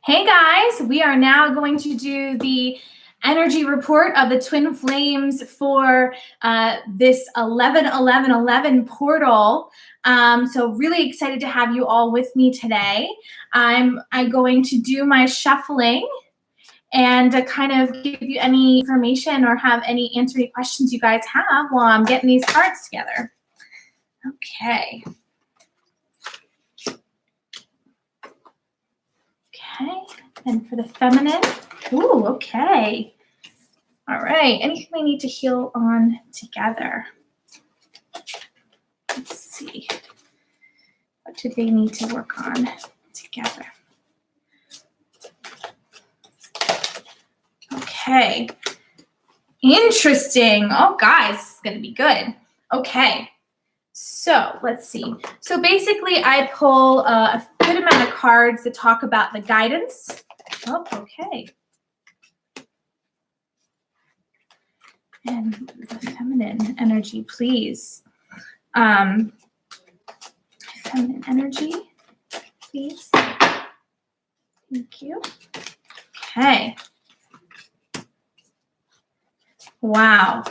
Hey guys, we are now going to do the energy report of the twin flames for this 11-11-11 portal. So really excited to have you all with me today. I'm going to do my shuffling and kind of give you any information or answer any questions you guys have while I'm getting these cards together. Okay. Okay, and for the feminine, ooh, okay. All right, anything they need to heal on together? Let's see. What do they need to work on together? Okay, interesting. Oh, guys, this is going to be good. Okay, so let's see. So basically, I pull a good amount of cards to talk about the guidance. Oh, okay. And the feminine energy, please. Feminine energy, please. Thank you. Okay. Wow.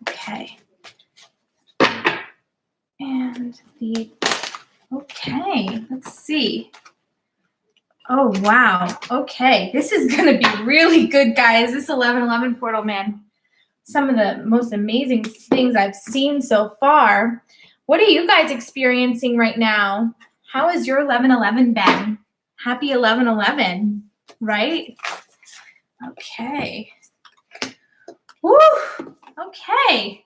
Okay. And okay, let's see. Oh, wow. Okay, this is going to be really good, guys. This 11-11 portal, man. Some of the most amazing things I've seen so far. What are you guys experiencing right now? How has your 11-11 been? Happy 11-11, right? Okay. Woo! Okay.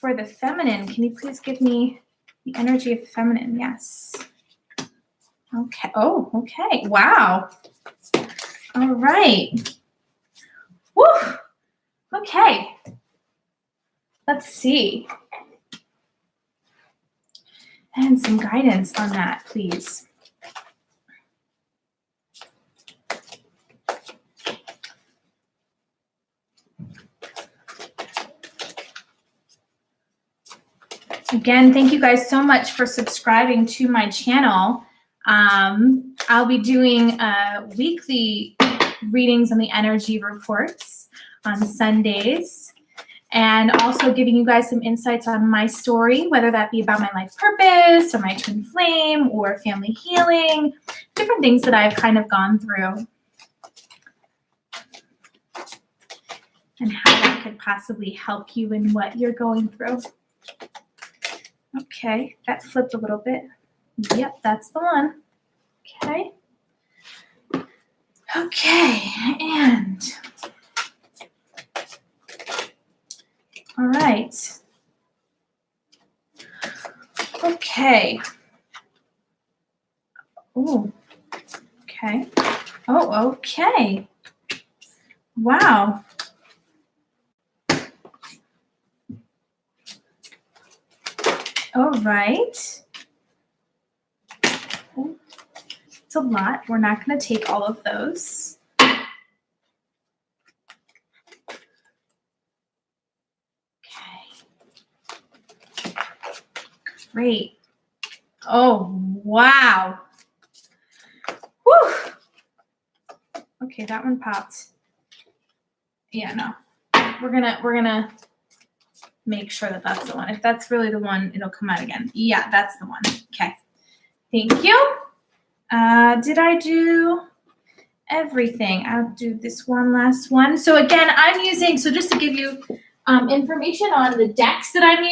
For the feminine, can you please give me the energy of the feminine? Yes. Okay. Oh, okay. Wow. All right. Woo! Okay. Let's see. And some guidance on that, please. Again, thank you guys so much for subscribing to my channel. I'll be doing weekly readings on the energy reports on Sundays, and also giving you guys some insights on my story, whether that be about my life purpose or my twin flame or family healing, different things that I've kind of gone through and how that could possibly help you in what you're going through. Okay, that flipped a little bit. Yep, that's the one. Okay. Okay, and all right. Okay. Oh, okay. Oh, okay. Wow. All right. Oh, it's a lot. We're not going to take all of those. Okay. Great. Oh, wow. Whew. Okay, that one popped. Yeah, no. We're gonna make sure that that's the one. If that's really the one, it'll come out again. Yeah, that's the one. Okay. Thank you. Did I do everything? I'll do this one last one. So again, so just to give you information on the decks that I'm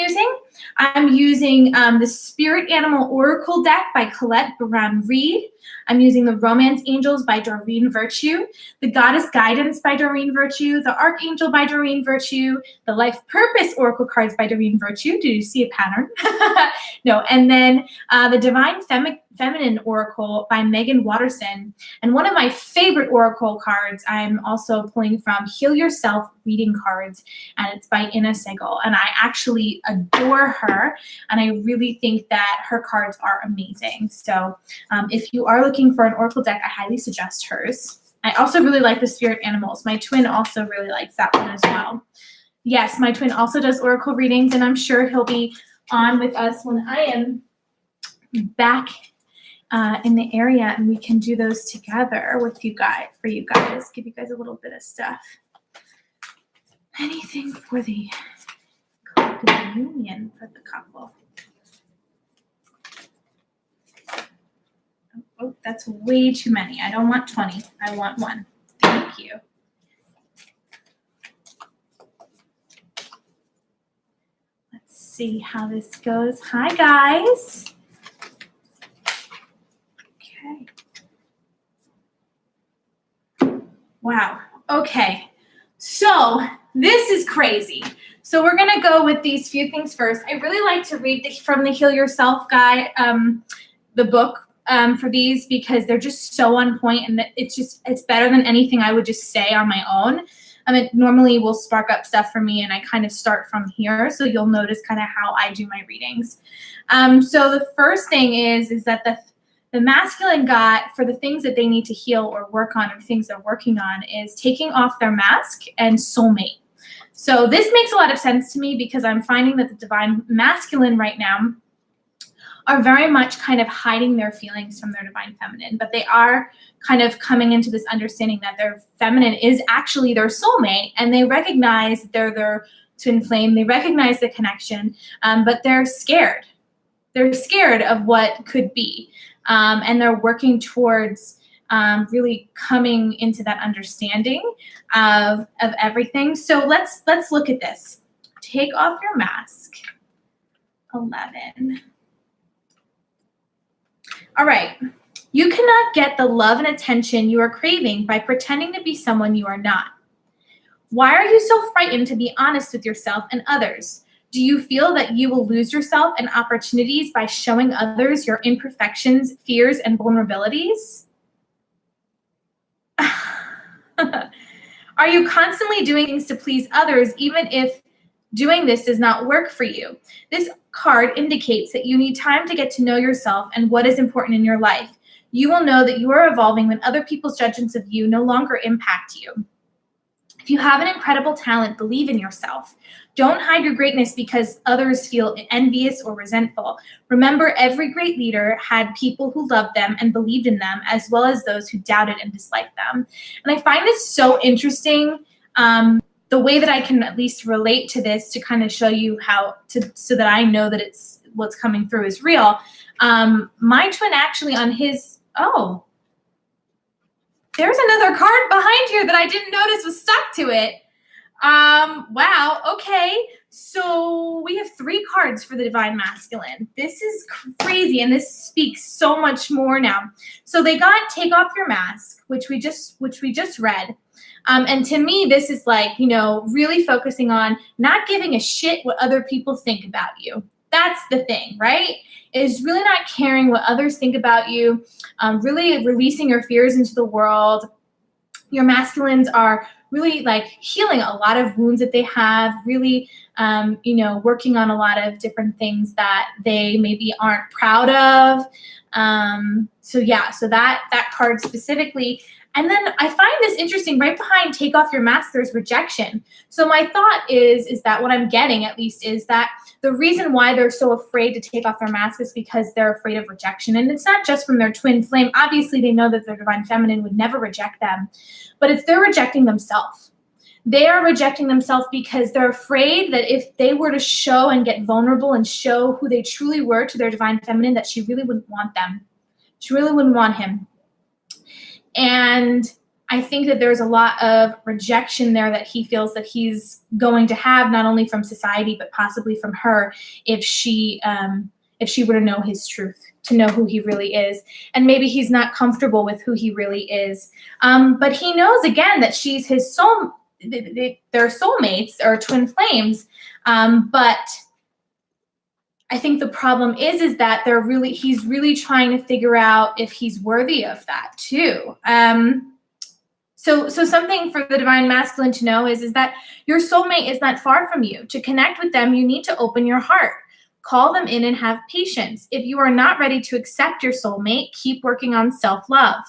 using the Spirit Animal Oracle deck by Colette Brown-Reed. I'm using the Romance Angels by Doreen Virtue, the Goddess Guidance by Doreen Virtue, the Archangel by Doreen Virtue, the Life Purpose Oracle cards by Doreen Virtue. Do you see a pattern? No. And then the Divine Feminine Oracle by Megan Watterson. And one of my favorite Oracle cards I'm also pulling from Heal Yourself Reading Cards, and it's by Ina Segal. And I actually adore her, and I really think that her cards are amazing. So if you are looking for an Oracle deck, I highly suggest hers. I also really like the Spirit Animals. My twin also really likes that one as well. Yes, my twin also does Oracle readings, and I'm sure he'll be on with us when I am back in the area, and we can do those together with you guys, for you guys, give you guys a little bit of stuff. Anything for the union for the couple. Oh, that's way too many. I don't want 20. I want 1. Thank you. Let's see how this goes. Hi, guys. Okay. Wow. Okay. So this is crazy. So we're going to go with these few things first. I really like to read from the Heal Yourself guide, the book for these, because they're just so on point, and it's better than anything I would just say on my own. It normally will spark up stuff for me, and I kind of start from here. So you'll notice kind of how I do my readings. So the first thing is that the masculine got, for the things that they need to heal or work on, or things they're working on, is taking off their mask and soulmate. So this makes a lot of sense to me, because I'm finding that the divine masculine right now are very much kind of hiding their feelings from their divine feminine, but they are kind of coming into this understanding that their feminine is actually their soulmate, and they recognize they're their twin flame. They recognize the connection, but they're scared. They're scared of what could be, and they're working towards really coming into that understanding of everything. So let's look at this. Take off your mask. 11. All right. You cannot get the love and attention you are craving by pretending to be someone you are not. Why are you so frightened to be honest with yourself and others? Do you feel that you will lose yourself and opportunities by showing others your imperfections, fears, and vulnerabilities? Are you constantly doing things to please others, even if doing this does not work for you? This card indicates that you need time to get to know yourself and what is important in your life. You will know that you are evolving when other people's judgments of you no longer impact you. If you have an incredible talent, believe in yourself. Don't hide your greatness because others feel envious or resentful. Remember, every great leader had people who loved them and believed in them, as well as those who doubted and disliked them. And I find it so interesting, the way that I can at least relate to this, to kind of show you so that I know that it's what's coming through is real. My twin actually on his, there's another card behind here that I didn't notice was stuck to it. Wow. Okay. So we have 3 cards for the divine masculine. This is crazy. And this speaks so much more now. So they got take off your mask, which we just read. And to me, this is like, really focusing on not giving a shit what other people think about you. That's the thing, right? Is really not caring what others think about you, really releasing your fears into the world. Your masculines are really like healing a lot of wounds that they have, really, working on a lot of different things that they maybe aren't proud of. So that card specifically. And then I find this interesting, right behind take off your mask, there's rejection. So my thought is that what I'm getting at least is that the reason why they're so afraid to take off their mask is because they're afraid of rejection. And it's not just from their twin flame. Obviously, they know that their divine feminine would never reject them, but they're rejecting themselves. They are rejecting themselves because they're afraid that if they were to show and get vulnerable and show who they truly were to their divine feminine, that she really wouldn't want them. She really wouldn't want him. And I think that there's a lot of rejection there that he feels that he's going to have, not only from society, but possibly from her, if she were to know his truth, to know who he really is. And maybe he's not comfortable with who he really is. But he knows, again, that she's his soul. They're soulmates or twin flames. But I think the problem is that he's really trying to figure out if he's worthy of that too. So something for the divine masculine to know is that your soulmate is not far from you. To connect with them, you need to open your heart. Call them in and have patience. If you are not ready to accept your soulmate, keep working on self-love.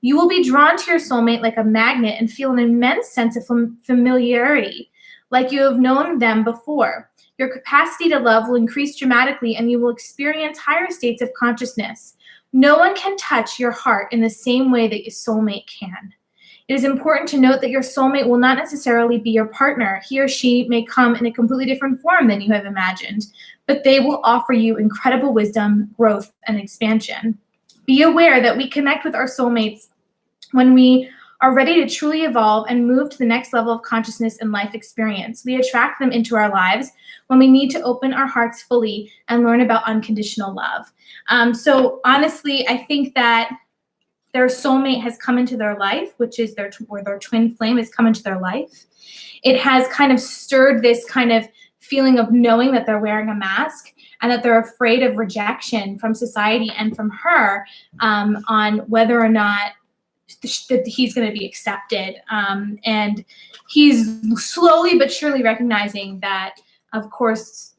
You will be drawn to your soulmate like a magnet and feel an immense sense of familiarity, like you have known them before. Your capacity to love will increase dramatically and you will experience higher states of consciousness. No one can touch your heart in the same way that your soulmate can. It is important to note that your soulmate will not necessarily be your partner. He or she may come in a completely different form than you have imagined, but they will offer you incredible wisdom, growth, and expansion. Be aware that we connect with our soulmates when we are ready to truly evolve and move to the next level of consciousness and life experience. We attract them into our lives when we need to open our hearts fully and learn about unconditional love. So honestly, I think that their soulmate has come into their life, which is their twin flame has come into their life. It has kind of stirred this kind of feeling of knowing that they're wearing a mask and that they're afraid of rejection from society and from her on whether or not that he's going to be accepted. And he's slowly but surely recognizing that, of course,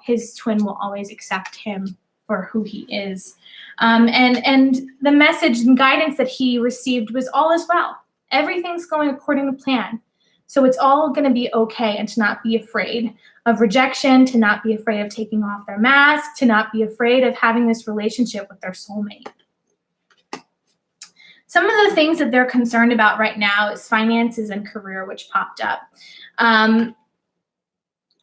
his twin will always accept him for who he is. And the message and guidance that he received was all is well. Everything's going according to plan. So it's all going to be okay, and to not be afraid of rejection, to not be afraid of taking off their mask, to not be afraid of having this relationship with their soulmate. Some of the things that they're concerned about right now is finances and career, which popped up.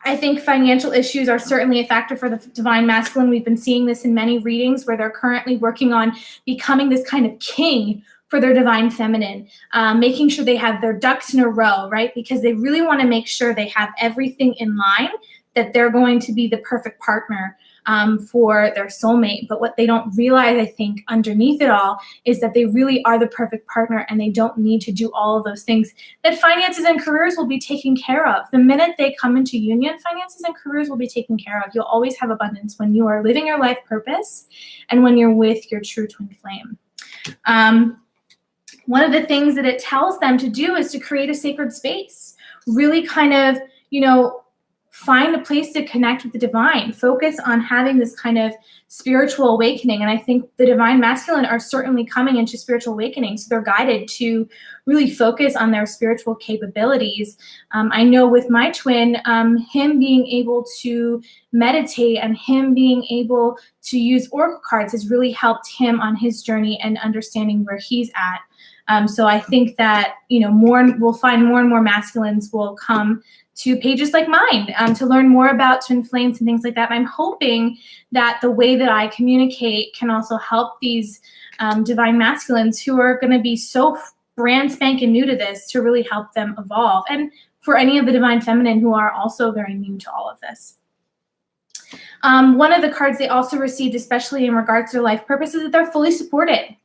I think financial issues are certainly a factor for the divine masculine. We've been seeing this in many readings where they're currently working on becoming this kind of king for their divine feminine, making sure they have their ducks in a row, right? Because they really want to make sure they have everything in line, that they're going to be the perfect partner for their soulmate. But what they don't realize, I think, underneath it all is that they really are the perfect partner, and they don't need to do all of those things that finances and careers will be taken care of. The minute they come into union, finances and careers will be taken care of. You'll always have abundance when you are living your life purpose and when you're with your true twin flame. One of the things that it tells them to do is to create a sacred space, really kind of, find a place to connect with the divine, focus on having this kind of spiritual awakening. And I think the divine masculine are certainly coming into spiritual awakening. So they're guided to really focus on their spiritual capabilities. I know with my twin, him being able to meditate and him being able to use oracle cards has really helped him on his journey and understanding where he's at. So I think that, we'll find more and more masculines will come to pages like mine to learn more about twin flames and things like that. And I'm hoping that the way that I communicate can also help these divine masculines who are going to be so brand spanking new to this, to really help them evolve. And for any of the divine feminine who are also very new to all of this. One of the cards they also received, especially in regards to their life purpose, is that they're fully supported.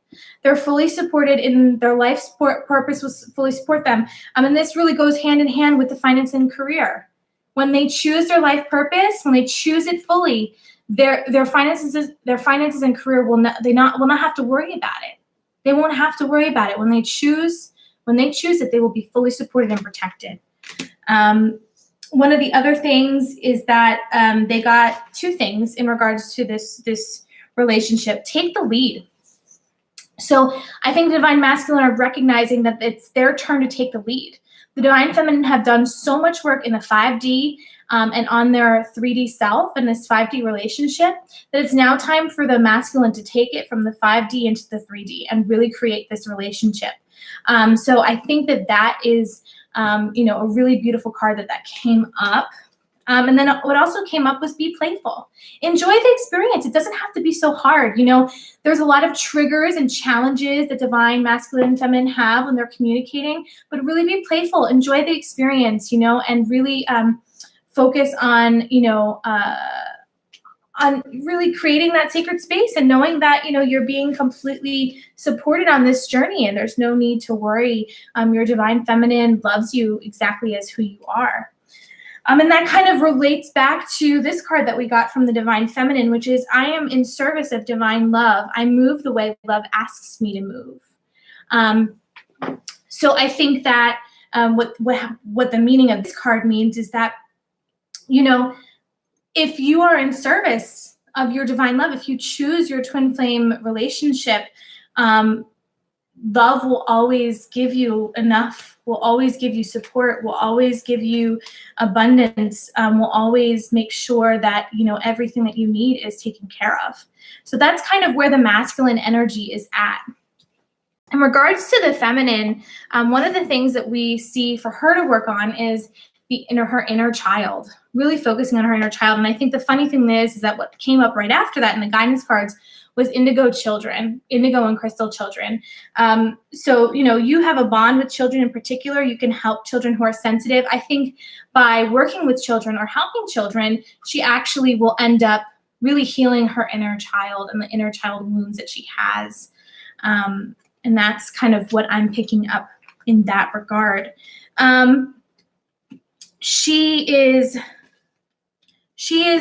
They're fully supported in their life purpose, will fully support them. And this really goes hand in hand with the finance and career. When they choose their life purpose, when they choose it fully, their finances and career will not have to worry about it. They won't have to worry about it. When they choose it, they will be fully supported and protected. One of the other things is that they got two things in regards to this relationship. Take the lead. So I think the divine masculine are recognizing that it's their turn to take the lead. The divine feminine have done so much work in the 5D and on their 3D self and this 5D relationship that it's now time for the masculine to take it from the 5D into the 3D and really create this relationship. So I think that is, a really beautiful card that came up. And then what also came up was be playful. Enjoy the experience. It doesn't have to be so hard. There's a lot of triggers and challenges that divine masculine and feminine have when they're communicating, but really be playful. Enjoy the experience, and really focus on, on really creating that sacred space and knowing that, you're being completely supported on this journey and there's no need to worry. Your divine feminine loves you exactly as who you are. And that kind of relates back to this card that we got from the divine feminine, which is, I am in service of divine love. I move the way love asks me to move. So I think that what the meaning of this card means is that, if you are in service of your divine love, if you choose your twin flame relationship, love will always give you enough, will always give you support, will always give you abundance, will always make sure that, you know, everything that you need is taken care of. So that's kind of where the masculine energy is at. In regards to the feminine, one of the things that we see for her to work on is her inner child, really focusing on her inner child. And I think the funny thing is that what came up right after that in the guidance cards was indigo children, indigo and crystal children. So, you know, you have a bond with children in particular. You can help children who are sensitive. I think by working with children or helping children, she actually will end up really healing her inner child and the inner child wounds that she has. And that's kind of what I'm picking up in that regard. She is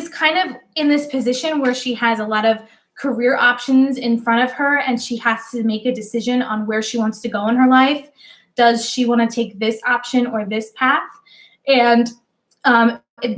kind of in this position where she has a lot of career options in front of her, and she has to make a decision on where she wants to go in her life. Does she want to take this option or this path? And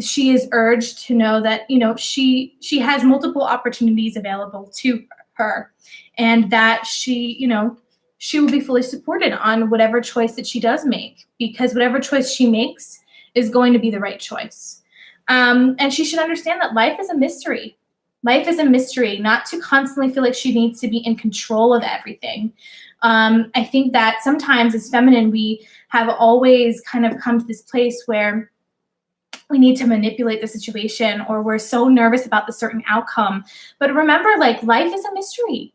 she is urged to know that, you know, she has multiple opportunities available to her, and that she, you know, she will be fully supported on whatever choice that she does make, because whatever choice she makes is going to be the right choice. And she should understand that life is a mystery. Life is a mystery, not to constantly feel like she needs to be in control of everything. I think that sometimes as feminine, we have always kind of come to this place where we need to manipulate the situation, or we're so nervous about the certain outcome. But remember, like, life is a mystery.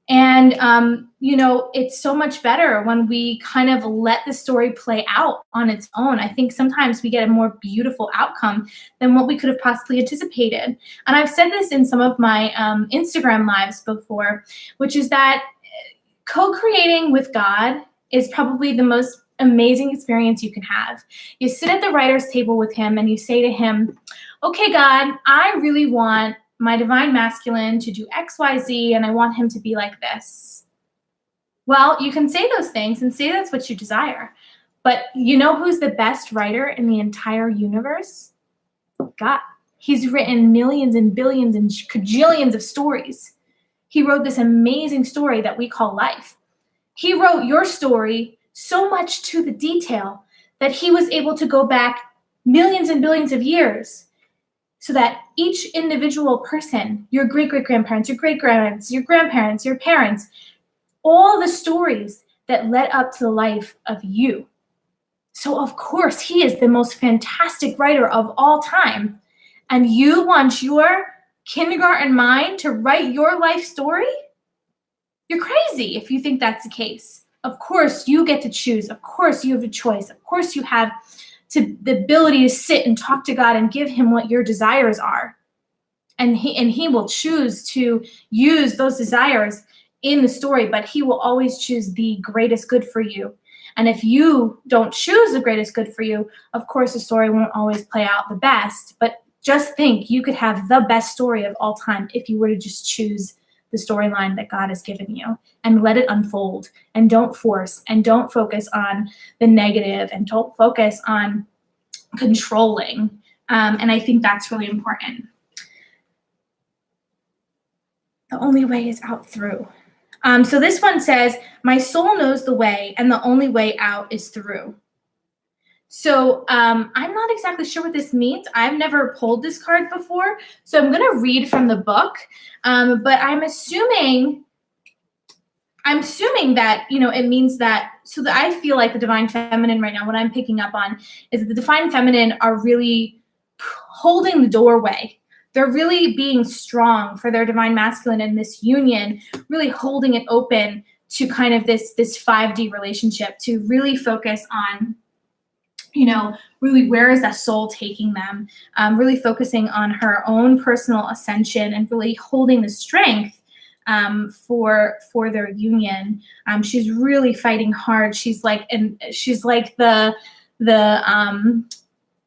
And, you know, it's so much better when we kind of let the story play out on its own. I think sometimes we get a more beautiful outcome than what we could have possibly anticipated. And I've said this in some of my Instagram lives before, which is that co-creating with God is probably the most amazing experience you can have. You sit at the writer's table with him and you say to him, okay, God, I really want my divine masculine to do X, Y, Z, and I want him to be like this. Well, you can say those things and say that's what you desire. But you know who's the best writer in the entire universe? God. He's written millions and billions and cajillions of stories. He wrote this amazing story that we call life. He wrote your story so much to the detail that he was able to go back millions and billions of years, so that each individual person, your great-great-grandparents, your great-grandparents, your grandparents, your parents, all the stories that led up to the life of you. So of course, he is the most fantastic writer of all time. And you want your kindergarten mind to write your life story? You're crazy if you think that's the case. Of course, you get to choose. Of course, you have a choice. Of course, you have the ability to sit and talk to God and give him what your desires are. And he will choose to use those desires in the story, but he will always choose the greatest good for you. And if you don't choose the greatest good for you, of course, the story won't always play out the best. But just think, you could have the best story of all time if you were to just choose the storyline that God has given you and let it unfold, and don't force, and don't focus on the negative, and don't focus on controlling. And I think that's really important. The only way is out through. So this one says, my soul knows the way, and the only way out is through. So I'm not exactly sure what this means. I've never pulled this card before, so I'm going to read from the book. But I'm assuming that, you know, it means that, so that I feel like the divine feminine right now, what I'm picking up on is that the divine feminine are really holding the doorway. They're really being strong for their divine masculine in this union, really holding it open to kind of this 5D relationship, to really focus on, you know, really where is that soul taking them, really focusing on her own personal ascension and really holding the strength for their union. She's really fighting hard. She's like the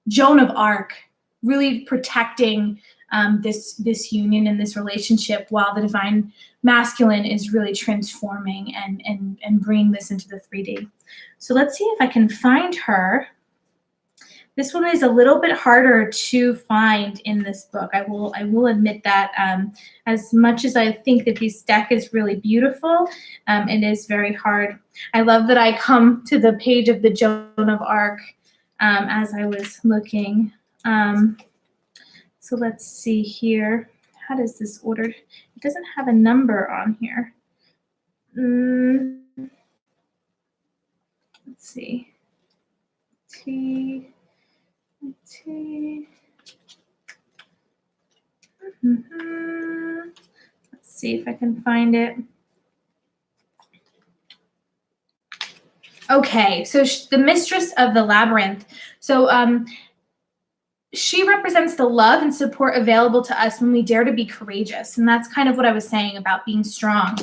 Joan of Arc, really protecting this union and this relationship, while the divine masculine is really transforming and bringing this into the 3D. So let's see if I can find her This one is a little bit harder to find in this book. I will admit that. As much as I think that this deck is really beautiful, it is very hard. I love that I come to the page of the Joan of Arc as I was looking. So let's see here. How does this order? It doesn't have a number on here. Let's see. T. Let's see if I can find it. Okay, so the mistress of the labyrinth. So she represents the love and support available to us when we dare to be courageous. And that's kind of what I was saying about being strong.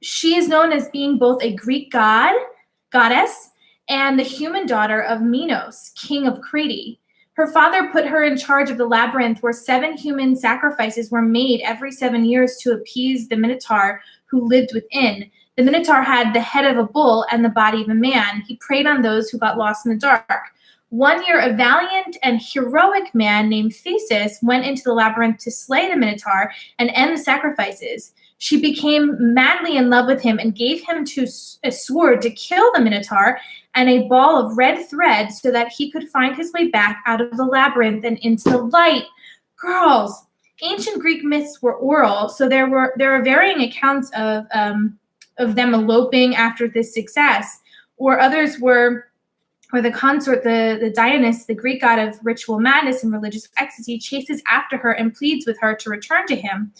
She is known as being both a Greek goddess, and the human daughter of Minos, king of Crete. Her father put her in charge of the labyrinth, where 7 human sacrifices were made every 7 years to appease the Minotaur who lived within. The Minotaur had the head of a bull and the body of a man. He preyed on those who got lost in the dark. One year, a valiant and heroic man named Theseus went into the labyrinth to slay the Minotaur and end the sacrifices. She became madly in love with him and gave him a sword to kill the Minotaur and a ball of red thread so that he could find his way back out of the labyrinth and into the light. Girls, ancient Greek myths were oral, so there are varying accounts of them eloping after this success, or others were where the consort, the Dionysus, the Greek god of ritual madness and religious ecstasy, chases after her and pleads with her to return to him.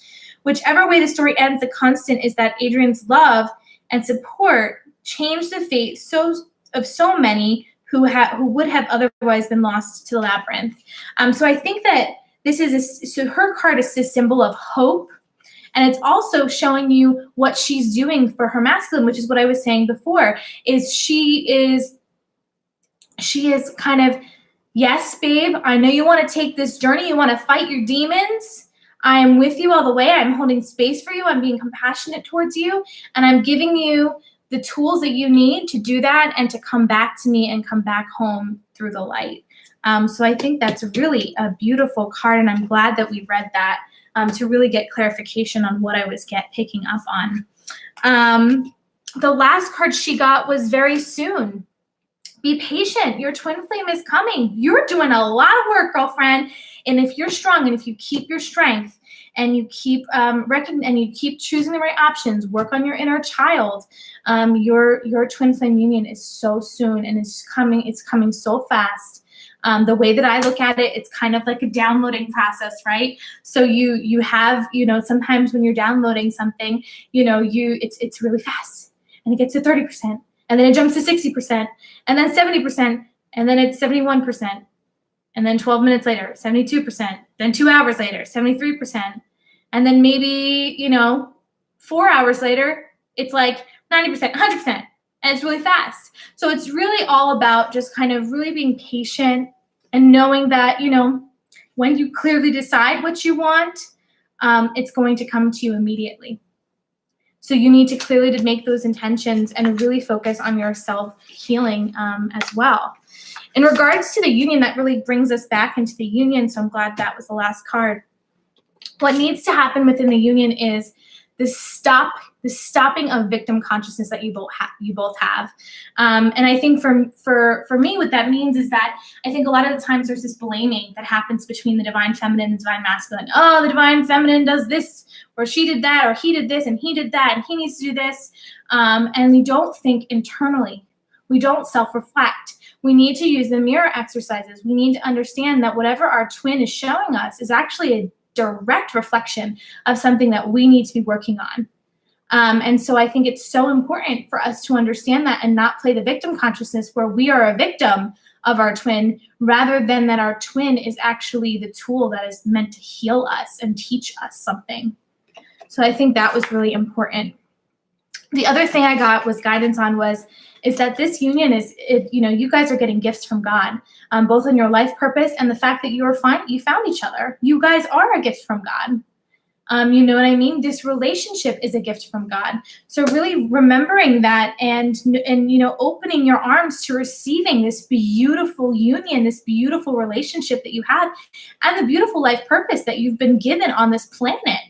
Whichever way the story ends, the constant is that Adrian's love and support changed the fate of so many who would have otherwise been lost to the labyrinth. So I think that so her card is a symbol of hope, and it's also showing you what she's doing for her masculine, which is what I was saying before, is she is kind of, yes, babe, I know you want to take this journey. You want to fight your demons. I am with you all the way. I'm holding space for you. I'm being compassionate towards you. And I'm giving you the tools that you need to do that and to come back to me and come back home through the light. So I think that's really a beautiful card. And I'm glad that we read that to really get clarification on what I was picking up on. The last card she got was very soon. Be patient. Your twin flame is coming. You're doing a lot of work, girlfriend. And if you're strong and if you keep your strength and you keep and you keep choosing the right options, work on your inner child, your twin flame union is so soon and it's coming so fast. The way that I look at it, it's kind of like a downloading process, right? So you have, sometimes when you're downloading something, it's really fast and it gets to 30%. And then it jumps to 60%, and then 70%, and then it's 71%. And then 12 minutes later, 72%. Then 2 hours later, 73%. And then maybe, 4 hours later, it's like 90%, 100%. And it's really fast. So it's really all about just kind of really being patient and knowing that, when you clearly decide what you want, it's going to come to you immediately. So you need to clearly make those intentions and really focus on your self-healing as well. In regards to the union, that really brings us back into the union. So I'm glad that was the last card. What needs to happen within the union is the stopping of victim consciousness that you both have. And I think for me, what that means is that I think a lot of the times there's this blaming that happens between the divine feminine and the divine masculine. Oh, the divine feminine does this, or she did that, or he did this, and he did that, and he needs to do this. And we don't think internally. We don't self-reflect. We need to use the mirror exercises. We need to understand that whatever our twin is showing us is actually a direct reflection of something that we need to be working on. And so I think it's so important for us to understand that and not play the victim consciousness where we are a victim of our twin, rather than that our twin is actually the tool that is meant to heal us and teach us something. So I think that was really important. The other thing I got was guidance on is that this union you guys are getting gifts from God, both in your life purpose and the fact that you found each other. You guys are a gift from God. You know what I mean? This relationship is a gift from God. So really remembering that and opening your arms to receiving this beautiful union, this beautiful relationship that you have, and the beautiful life purpose that you've been given on this planet.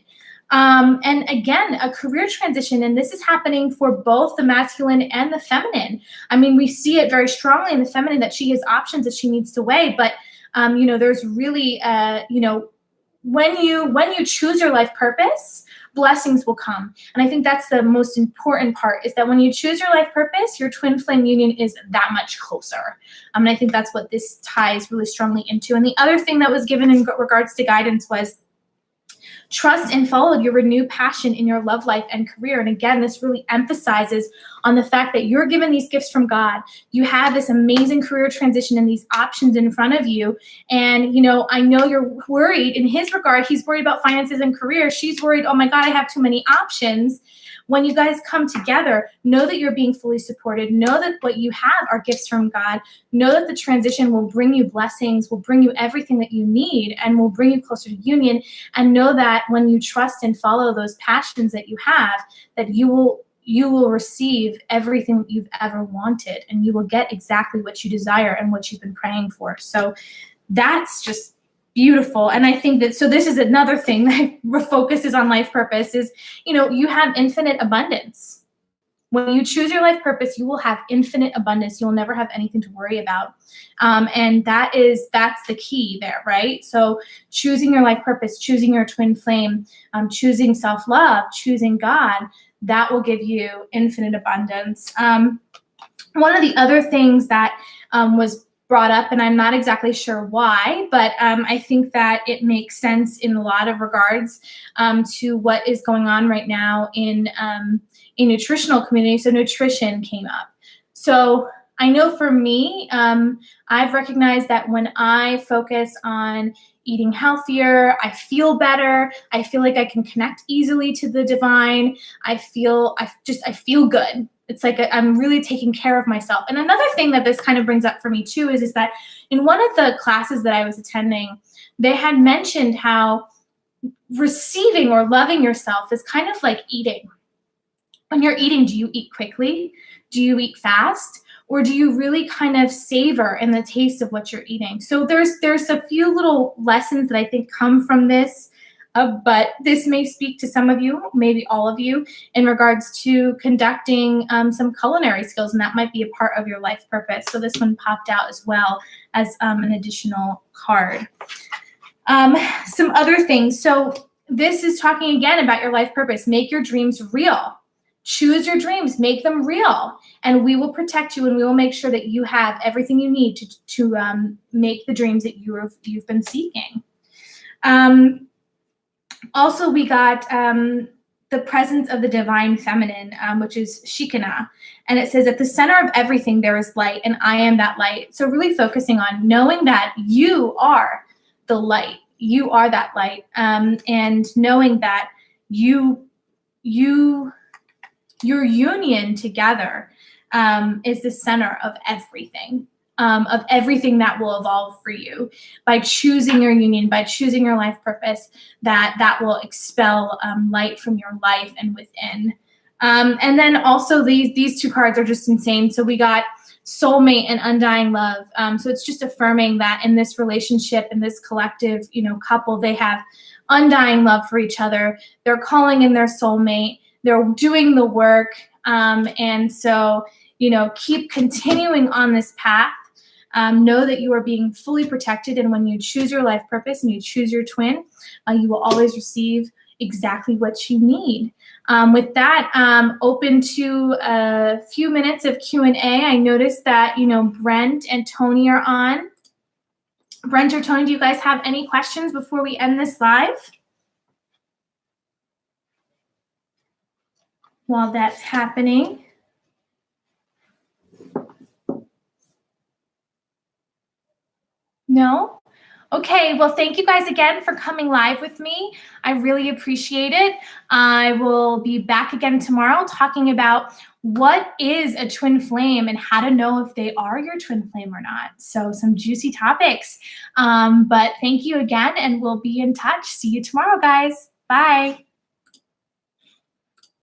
And again, a career transition, and this is happening for both the masculine and the feminine. I mean, we see it very strongly in the feminine that she has options that she needs to weigh, but there's really, when you choose your life purpose, blessings will come. And I think that's the most important part, is that when you choose your life purpose, your twin flame union is that much closer. And I think that's what this ties really strongly into. And the other thing that was given in regards to guidance was trust and follow your renewed passion in your love life and career. And again, this really emphasizes on the fact that you're given these gifts from God. You have this amazing career transition and these options in front of you. And, I know you're worried in his regard. He's worried about finances and career. She's worried, oh my God, I have too many options. When you guys come together, know that you're being fully supported. Know that what you have are gifts from God. Know that the transition will bring you blessings, will bring you everything that you need, and will bring you closer to union. And know that when you trust and follow those passions that you have, that you will receive everything that you've ever wanted, and you will get exactly what you desire and what you've been praying for. So that's just beautiful. And I think that, so this is another thing that focuses on life purpose is, you have infinite abundance. When you choose your life purpose, you will have infinite abundance. You'll never have anything to worry about. And that's the key there, right? So choosing your life purpose, choosing your twin flame, choosing self-love, choosing God, that will give you infinite abundance. One of the other things that was brought up, and I'm not exactly sure why, but I think that it makes sense in a lot of regards to what is going on right now in nutritional community. So nutrition came up. So I know for me, I've recognized that when I focus on eating healthier, I feel better. I feel like I can connect easily to the divine. I feel good. It's like I'm really taking care of myself. And another thing that this kind of brings up for me too is that in one of the classes that I was attending, they had mentioned how receiving or loving yourself is kind of like eating. When you're eating, do you eat quickly? Do you eat fast? Or do you really kind of savor in the taste of what you're eating? So there's a few little lessons that I think come from this, but this may speak to some of you, maybe all of you, in regards to conducting some culinary skills, and that might be a part of your life purpose. So this one popped out as well as an additional card. Some other things. So this is talking again about your life purpose. Make your dreams real. Choose your dreams, make them real, and we will protect you, and we will make sure that you have everything you need to make the dreams that you've been seeking. Also, we got the presence of the divine feminine, which is Shekinah, and it says, at the center of everything there is light, and I am that light. So really focusing on knowing that you are the light, you are that light, and knowing that your union together is the center of everything that will evolve for you. By choosing your union, by choosing your life purpose, that will expel light from your life and within. And then also these two cards are just insane. So we got soulmate and undying love. So it's just affirming that in this relationship, in this collective, couple, they have undying love for each other. They're calling in their soulmate. They're doing the work. And so, keep continuing on this path. Know that you are being fully protected. And when you choose your life purpose and you choose your twin, you will always receive exactly what you need. With that, open to a few minutes of Q&A. I noticed that, Brent and Tony are on. Brent or Tony, do you guys have any questions before we end this live? While that's happening. No? Okay, well, thank you guys again for coming live with me. I really appreciate it. I will be back again tomorrow talking about what is a twin flame and how to know if they are your twin flame or not. So some juicy topics. But thank you again, and we'll be in touch. See you tomorrow, guys. Bye.